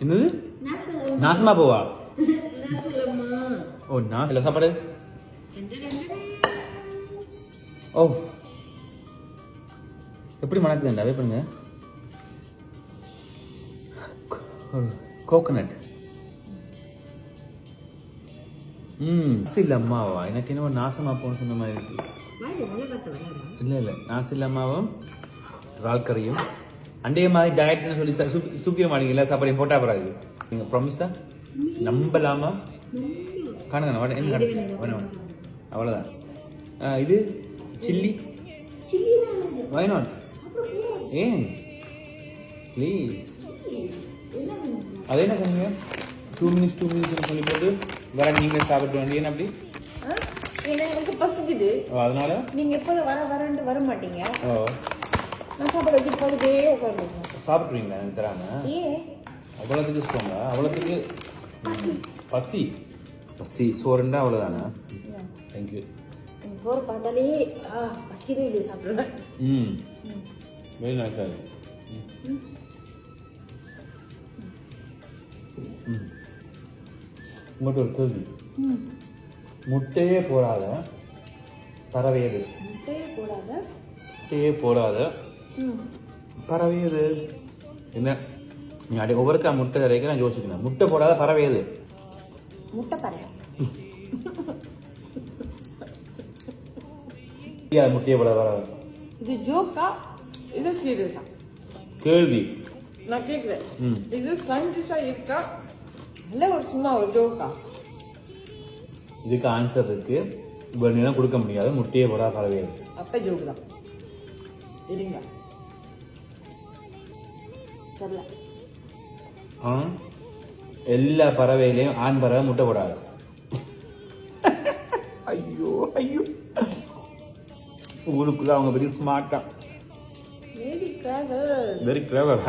என்னது நாசமா போவா ஓ நாசல சாப்பாடு ஓ எப்படி மணக்குதுண்டா வே பண்ணுங்க கோகனட் நாசில் அம்மாவா எனக்கு என்ன நாசமா போன்னு சொன்ன மாதிரி இருக்கு இல்லை நாசில் அம்மாவும் இறால் கறியும் அண்டே மாதிரி டயட்னு சொல்லி தூக்கிட மாட்டீங்க எல்லா சாப்பாடையும் போட்டா போறாது நீங்க ப்ராமிஸா நம்பலாமா காணுங்க என்ன வேணும் அவ்வளோதான் இது சில்லி வை நாட் ஏன் ப்ளீஸ் அது என்ன சொன்னீங்க 2 minutes சொல்லி போட்டு வேற நீங்களே சாப்பிட்டு வேண்டிய அப்படி எனக்கு பசிக்குது அதனால நீங்க எப்போதும் வரண்டு வர மாட்டீங்க நான் சாப்பாடு வச்சு போதுட்டே உட்காந்துருக்கேன் சாப்பிட்றீங்களா எனக்கு தராங்க அவ்வளோத்துக்கு இஷ்டங்க அவ்வளோத்துக்கு பசி சோறுண்டா அவ்வளோதானே தேங்க்யூ சோறு பார்த்தாலே பசிக்குதே இல்லையே சாப்பிடுவேன் வெரி நைஸ் சார் உங்கள்கிட்ட ஒரு கேள்வி முட்டையே போடாத பறவையது முட்டையே போடாத பறவையது என்ன நீ அடி ஒவ்வொருக்கா முட்டை வரைக்கும் நான் யோசிக்கணும் முட்டை போடாத பறவையது முட்டை பறவை முட்டையை போடாத பறவை இது ஜோக்கா இது சீரியஸா கேள்வி நான் கேட்குறேன் இது சயின்டிஸா இருக்கா இல்லை ஒரு சும்மா ஒரு ஜோக்கா இதுக்கு ஆன்சர் இருக்கு இவ்வளவு நேரம் கொடுக்க முடியாது முட்டையை போடாத பறவையது அப்ப ஜோக்கு தான் சரிங்களா தெரியல எல்லா பறவையிலையும் ஆண் பறவை முட்டை போடாது ஐயோ ஊருக்குள்ள அவங்க வெரி ஸ்மார்ட்டா வெரி கிளவர் வெரி கிளவர்